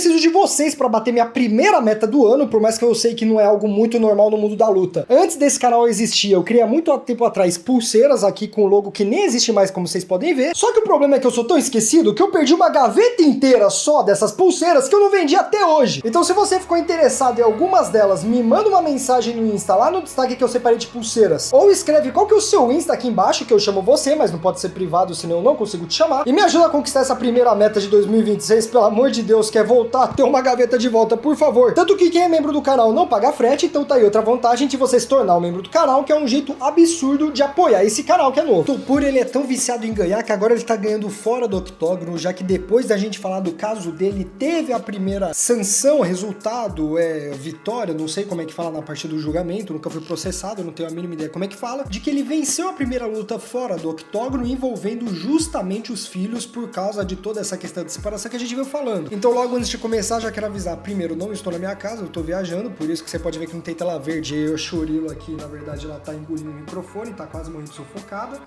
preciso de vocês pra bater minha primeira meta do ano, por mais que eu sei que não é algo muito normal no mundo da luta. Antes desse canal existir, eu criei há muito tempo atrás pulseiras aqui com logo que nem existe mais, como vocês podem ver. Só que o problema é que eu sou tão esquecido que eu perdi uma gaveta inteira só dessas pulseiras que eu não vendi até hoje. Então se você ficou interessado em algumas delas, me manda uma mensagem no Insta, lá no destaque que eu separei de pulseiras. Ou escreve qual que é o seu Insta aqui embaixo, que eu chamo você, mas não pode ser privado, senão eu não consigo te chamar. E me ajuda a conquistar essa primeira meta de 2026, pelo amor de Deus, quer voltar a ter uma gaveta de volta, por favor. Tanto que quem é membro do canal não paga frete, então tá aí outra vantagem de você se tornar um membro do canal, que é um jeito absurdo de apoiar esse canal que é novo. O Topuria, ele é tão viciado em ganhar que agora ele tá ganhando fora do octógono, já que depois da gente falar do caso dele, teve a primeira sanção, resultado, vitória, não sei como é que fala na parte do julgamento, nunca fui processado, não tenho a mínima ideia como é que fala, de que ele venceu a primeira luta fora do octógono, envolvendo justamente os filhos por causa de toda essa questão de separação que a gente veio falando. Então logo antes de começar, já quero avisar, primeiro, não estou na minha casa, eu tô viajando, por isso que você pode ver que não tem tela verde, eu chorilo aqui, na verdade ela tá engolindo o microfone, tá quase morrendo sufocada.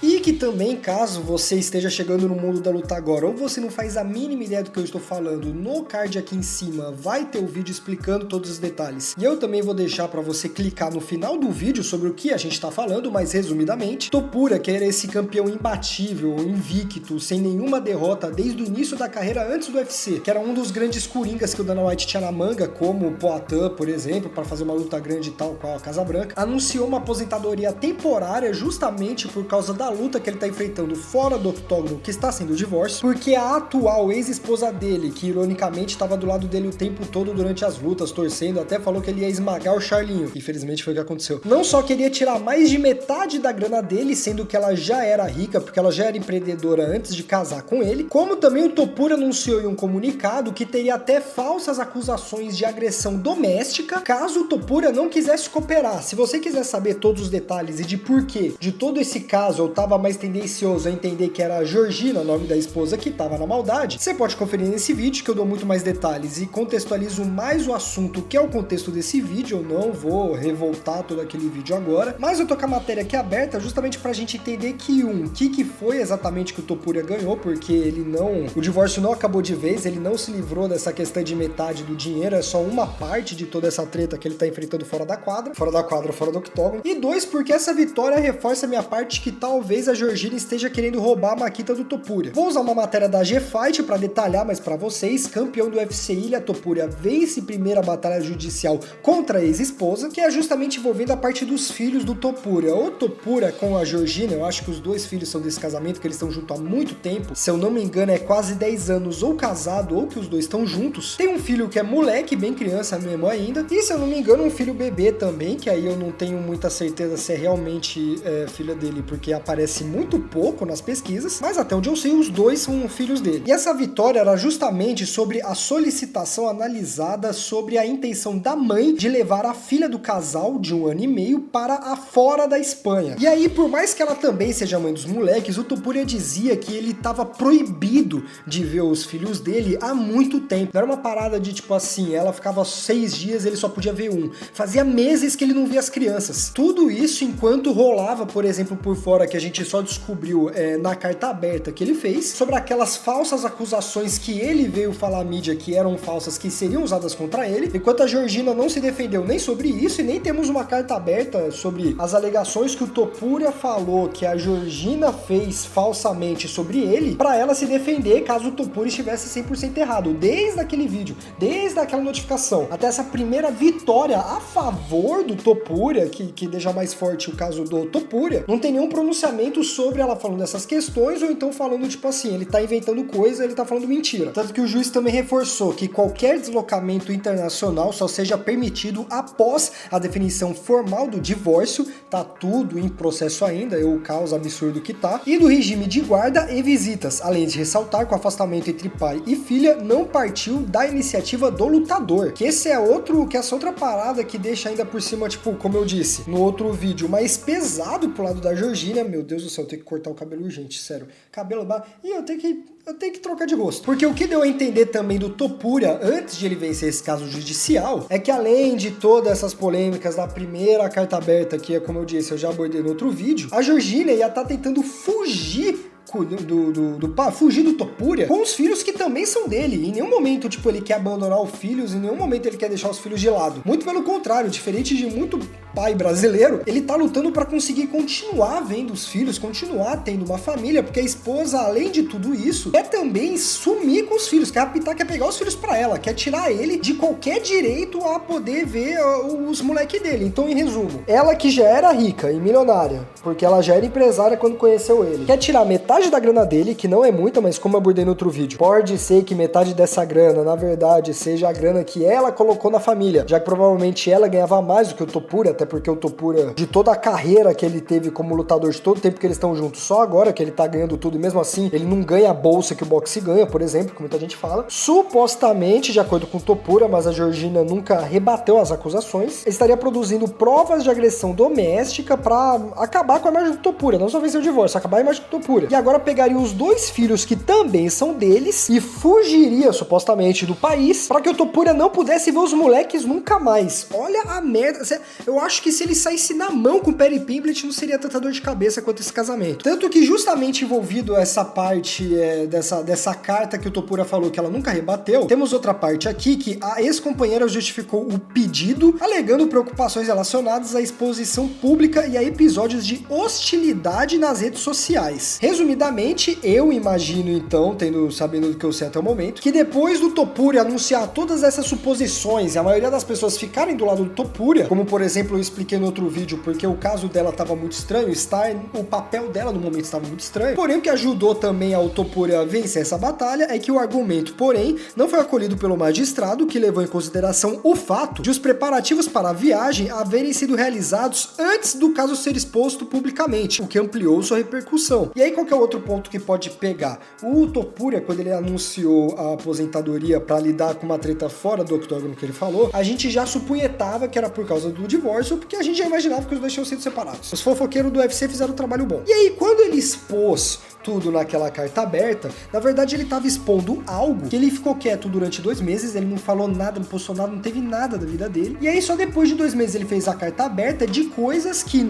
E que também, caso você esteja chegando no mundo da luta agora, ou você não faz a mínima ideia do que eu estou falando, no card aqui em cima vai ter o vídeo explicando todos os detalhes. E eu também vou deixar para você clicar no final do vídeo sobre o que a gente está falando, mas resumidamente, Topuria, que era esse campeão imbatível, invicto, sem nenhuma derrota desde o início da carreira antes do UFC, que era um dos grandes coringas que o Dana White tinha na manga, como o Poatan, por exemplo, para fazer uma luta grande e tal com a Casa Branca, anunciou uma aposentadoria temporária justamente por causa da luta que ele tá enfrentando fora do octógono, que está sendo o divórcio, porque a atual ex-esposa dele, que ironicamente estava do lado dele o tempo todo durante as lutas, torcendo, até falou que ele ia esmagar o Charlinho. Infelizmente foi o que aconteceu. Não só queria tirar mais de metade da grana dele, sendo que ela já era rica, porque ela já era empreendedora antes de casar com ele, como também o Topuria anunciou em um comunicado que teria até falsas acusações de agressão doméstica, caso o Topuria não quisesse cooperar. Se você quiser saber todos os detalhes e de porquê de todo esse caso eu tava mais tendencioso a entender que era a Georgina, o nome da esposa, que tava na maldade, você pode conferir nesse vídeo que eu dou muito mais detalhes e contextualizo mais o assunto, que é o contexto desse vídeo. Eu não vou revoltar todo aquele vídeo agora, mas eu tô com a matéria aqui aberta justamente pra gente entender o que foi exatamente que o Topuria ganhou, porque o divórcio não acabou de vez, ele não se livrou dessa questão de metade do dinheiro, é só uma parte de toda essa treta que ele tá enfrentando fora da quadra, fora do octógono. E dois, porque essa vitória reforça a minha parte que talvez a Georgina esteja querendo roubar a Makita do Topuria. Vou usar uma matéria da G-Fight para detalhar mais para vocês. Campeão do UFC, Ilia Topuria vence primeira batalha judicial contra a ex-esposa, que é justamente envolvendo a parte dos filhos do Topuria. O Topuria com a Georgina, eu acho que os dois filhos são desse casamento, que eles estão juntos há muito tempo. Se eu não me engano, é quase 10 anos ou casado, ou que os dois estão juntos. Tem um filho que é moleque, bem criança mesmo ainda. E se eu não me engano, um filho bebê também, que aí eu não tenho muita certeza se é realmente filha dele, porque aparece muito pouco nas pesquisas, mas até onde eu sei, os dois são filhos dele. E essa vitória era justamente sobre a solicitação analisada sobre a intenção da mãe de levar a filha do casal de 1 ano e meio para a fora da Espanha. E aí, por mais que ela também seja mãe dos moleques, o Topuria dizia que ele estava proibido de ver os filhos dele há muito tempo. Não era uma parada de tipo assim, ela ficava 6 dias, ele só podia ver um. Fazia meses que ele não via as crianças. Tudo isso enquanto rolava, por exemplo, por fora, que a gente só descobriu na carta aberta que ele fez, sobre aquelas falsas acusações que ele veio falar à mídia que eram falsas, que seriam usadas contra ele, enquanto a Georgina não se defendeu nem sobre isso, e nem temos uma carta aberta sobre as alegações que o Topuria falou que a Georgina fez falsamente sobre ele, pra ela se defender caso o Topuria estivesse 100% errado. Desde aquele vídeo, desde aquela notificação, até essa primeira vitória a favor do Topuria, que deixa mais forte o caso do Topuria, não tem nenhum pronunciamento sobre ela falando dessas questões, ou então falando tipo assim, ele tá inventando coisa, ele tá falando mentira. Tanto que o juiz também reforçou que qualquer deslocamento internacional só seja permitido após a definição formal do divórcio, tá tudo em processo ainda, é o caos absurdo que tá, e do regime de guarda e visitas, além de ressaltar que o afastamento entre pai e filha não partiu da iniciativa do lutador, que essa outra parada que deixa ainda por cima, tipo, como eu disse no outro vídeo, mais pesado pro lado da Georgina. Meu Deus do céu, eu tenho que cortar o cabelo urgente, sério, cabelo e eu tenho que trocar de gosto. Porque o que deu a entender também do Topuria, antes de ele vencer esse caso judicial, é que além de todas essas polêmicas da primeira carta aberta, que é como eu disse, eu já abordei no outro vídeo, a Georgina ia estar tentando fugir fugir do Topuria com os filhos que também são dele. Em nenhum momento, tipo, ele quer abandonar os filhos, em nenhum momento ele quer deixar os filhos de lado. Muito pelo contrário, diferente de muito pai brasileiro, ele tá lutando pra conseguir continuar vendo os filhos, continuar tendo uma família, porque a esposa, além de tudo isso, quer também sumir com os filhos, quer apitar, quer pegar os filhos pra ela, quer tirar ele de qualquer direito a poder ver os moleques dele. Então, em resumo, ela que já era rica e milionária, porque ela já era empresária quando conheceu ele, quer tirar metade da grana dele, que não é muita, mas como eu abordei no outro vídeo, pode ser que metade dessa grana, na verdade, seja a grana que ela colocou na família, já que provavelmente ela ganhava mais do que o Topuria, até porque o Topuria, de toda a carreira que ele teve como lutador, de todo o tempo que eles estão juntos, só agora que ele tá ganhando tudo, e mesmo assim, ele não ganha a bolsa que o boxe ganha, por exemplo, que muita gente fala. Supostamente, de acordo com o Topuria, mas a Georgina nunca rebateu as acusações, ele estaria produzindo provas de agressão doméstica pra acabar com a imagem do Topuria, não só vencer o divórcio, acabar a imagem do Topuria. E agora pegaria os dois filhos que também são deles e fugiria, supostamente, do país pra que o Topuria não pudesse ver os moleques nunca mais. Olha a merda. Eu acho que se ele saísse na mão com o Perry Pimblett, não seria tanta dor de cabeça quanto esse casamento. Tanto que justamente envolvido essa parte dessa carta que o Topuria falou que ela nunca rebateu, temos outra parte aqui que a ex-companheira justificou o pedido, alegando preocupações relacionadas à exposição pública e a episódios de hostilidade nas redes sociais. Resumidamente, eu imagino então, sabendo do que eu sei até o momento, que depois do Topuria anunciar todas essas suposições e a maioria das pessoas ficarem do lado do Topuria, como por exemplo eu expliquei no outro vídeo, porque o caso dela estava muito estranho, o papel dela no momento estava muito estranho, porém o que ajudou também ao Topuria vencer essa batalha é que o argumento, porém, não foi acolhido pelo magistrado, que levou em consideração o fato de os preparativos para a viagem haverem sido realizados antes do caso ser exposto publicamente, o que ampliou sua repercussão. E aí qual que é o outro ponto que pode pegar? O Topuria, quando ele anunciou a aposentadoria para lidar com uma treta fora do octógono que ele falou, a gente já supunhetava que era por causa do divórcio, porque a gente já imaginava que os dois tinham sido separados. Os fofoqueiros do UFC fizeram um trabalho bom. E aí, quando ele expôs tudo naquela carta aberta, na verdade ele estava expondo algo que ele ficou quieto durante 2 meses, ele não falou nada, não postou nada, não teve nada da vida dele. E aí só depois de 2 meses ele fez a carta aberta de coisas que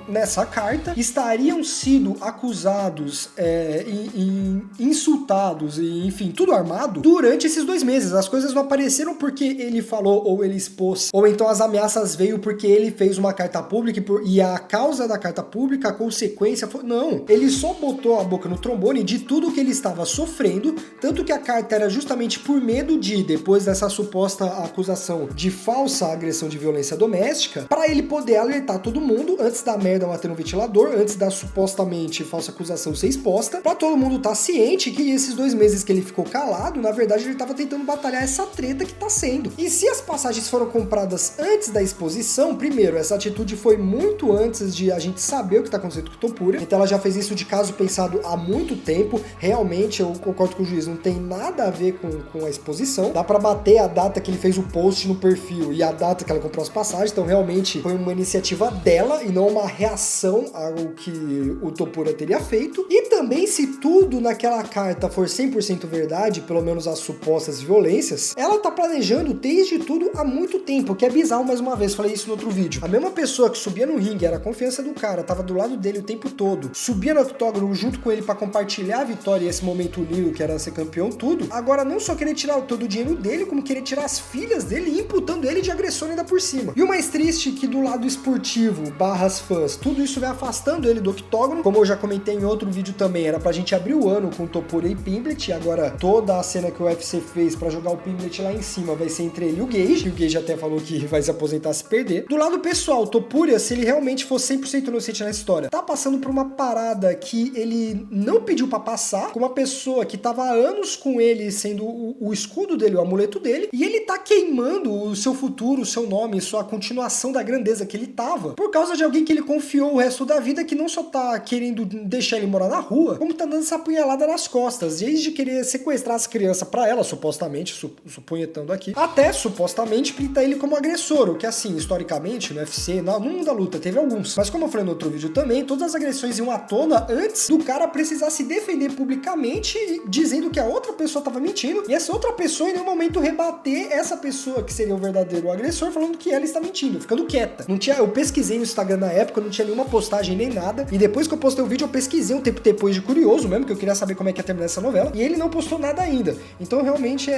nessa carta estariam sido acusados e insultados e enfim, tudo armado durante esses 2 meses. As coisas não apareceram porque ele falou ou ele expôs, ou então as ameaças veio porque ele fez uma carta pública e a causa da carta pública, a consequência foi... Não, ele só botou a boca no trombone de tudo que ele estava sofrendo, tanto que a carta era justamente por medo de, depois dessa suposta acusação de falsa agressão de violência doméstica, para ele poder alertar todo mundo antes da merda bater no ventilador, antes da supostamente falsa acusação ser exposta, para todo mundo estar ciente que esses 2 meses que ele ficou calado, na verdade ele estava tentando batalhar essa treta que tá sendo. E se as passagens foram compradas antes da exposição, primeiro, essa atitude foi muito antes de a gente saber o que tá acontecendo com o Topuria, então ela já fez isso de caso pensado há muito tempo. Realmente, eu concordo com o juiz, não tem nada a ver com a exposição. Dá pra bater a data que ele fez o post no perfil e a data que ela comprou as passagens, então realmente foi uma iniciativa dela e não uma reação ao que o Topuria teria feito. E também, se tudo naquela carta for 100% verdade, pelo menos as supostas violências, ela tá planejando desde tudo há muito tempo, que é bizarro mais uma vez, falei isso no outro vídeo. A mesma pessoa que subia no ringue, era a confiança do cara, tava do lado dele o tempo todo, subia no octógono junto com ele pra compartilhar a vitória e esse momento lindo que era ser campeão, tudo, agora não só querer tirar todo o dinheiro dele, como querer tirar as filhas dele, imputando ele de agressão ainda por cima. E o mais triste é que do lado esportivo, barras fãs, tudo isso vai afastando ele do octógono, como eu já comentei em outro vídeo também, era pra gente abrir o ano com Topuria e Pimblett, e agora toda a cena que o UFC fez pra jogar o Pimblett lá em cima vai ser entre ele e o Gage, e o Gage até falou que vai se aposentar se perder. Do lado pessoal, o Topuria, se ele realmente for 100% inocente nessa história, tá passando por uma parada que ele não pediu pra passar, com uma pessoa que tava há anos com ele, sendo o escudo dele, o amuleto dele, e ele tá queimando o seu futuro, o seu nome, sua continuação da grandeza que ele tava, por causa de alguém que ele confiou o resto da vida, que não só tá querendo deixar ele morar na rua, como tá dando essa apunhalada nas costas, desde querer sequestrar as crianças pra ela, supostamente, supunhetando aqui, até supostamente pintar ele como agressor, o que assim, historicamente, no UFC, no mundo da luta, teve alguns, mas como eu falei no outro vídeo também, todas as agressões iam à tona antes do cara precisar se defender publicamente, dizendo que a outra pessoa tava mentindo, e essa outra pessoa em nenhum momento rebater essa pessoa que seria o verdadeiro agressor, falando que ela está mentindo, ficando quieta. Não tinha, eu pesquisei no Instagram na época, não tinha nenhuma postagem nem nada, e depois que eu postei o vídeo eu pesquisei um tempo tempo depois de curioso mesmo, que eu queria saber como é que ia terminar essa novela, e ele não postou nada ainda. Então realmente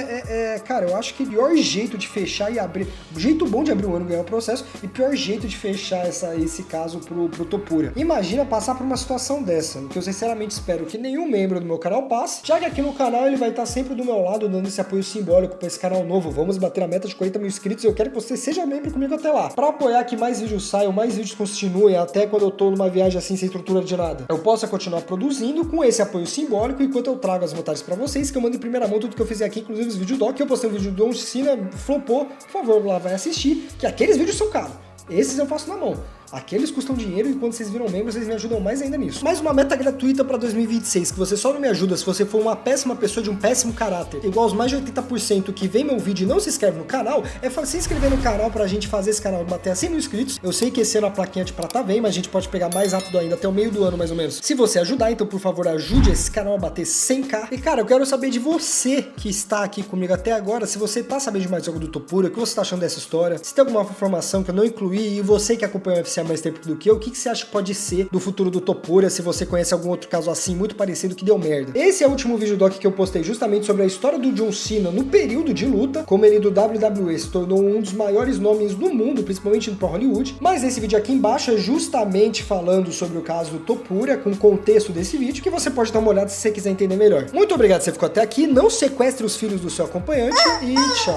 cara, eu acho que o pior jeito de fechar e abrir, o jeito bom de abrir o ano ganhar o processo, e o pior jeito de fechar esse caso pro Topuria. Imagina passar por uma situação dessa, que eu sinceramente espero que nenhum membro do meu canal passe, já que aqui no canal ele vai estar sempre do meu lado, dando esse apoio simbólico pra esse canal novo. Vamos bater a meta de 40 mil inscritos e eu quero que você seja membro comigo até lá. Pra apoiar que mais vídeos saiam, mais vídeos continuem, até quando eu tô numa viagem assim, sem estrutura de nada, eu possa continuar produzindo com esse apoio simbólico, enquanto eu trago as vantagens pra vocês, que eu mando em primeira mão tudo que eu fizer aqui, inclusive os vídeos doc, que eu postei um vídeo do John Cena, flopou, por favor, lá vai assistir, que aqueles vídeos são caros. Esses eu faço na mão. Aqueles custam dinheiro e quando vocês viram membros, vocês me ajudam mais ainda nisso. Mais uma meta gratuita pra 2026, que você só não me ajuda se você for uma péssima pessoa de um péssimo caráter. Igual os mais de 80% que vem meu vídeo e não se inscreve no canal, é se inscrever no canal pra gente fazer esse canal bater a 100 mil inscritos. Eu sei que esse ano a plaquinha de prata vem, mas a gente pode pegar mais rápido ainda, até o meio do ano mais ou menos. Se você ajudar, então por favor ajude esse canal a bater 100k. E cara, eu quero saber de você que está aqui comigo até agora, se você tá sabendo de mais algo do Topuria, o que você tá achando dessa história, se tem alguma informação que eu não incluí e você que acompanha o UFC há mais tempo do que eu, o que você acha que pode ser do futuro do Topuria, se você conhece algum outro caso assim, muito parecido, que deu merda. Esse é o último vídeo doc que eu postei justamente sobre a história do John Cena no período de luta, como ele do WWE se tornou um dos maiores nomes do mundo, principalmente para Hollywood, mas esse vídeo aqui embaixo é justamente falando sobre o caso do Topuria, com o contexto desse vídeo, que você pode dar uma olhada se você quiser entender melhor. Muito obrigado se você ficou até aqui, não sequestre os filhos do seu acompanhante e tchau.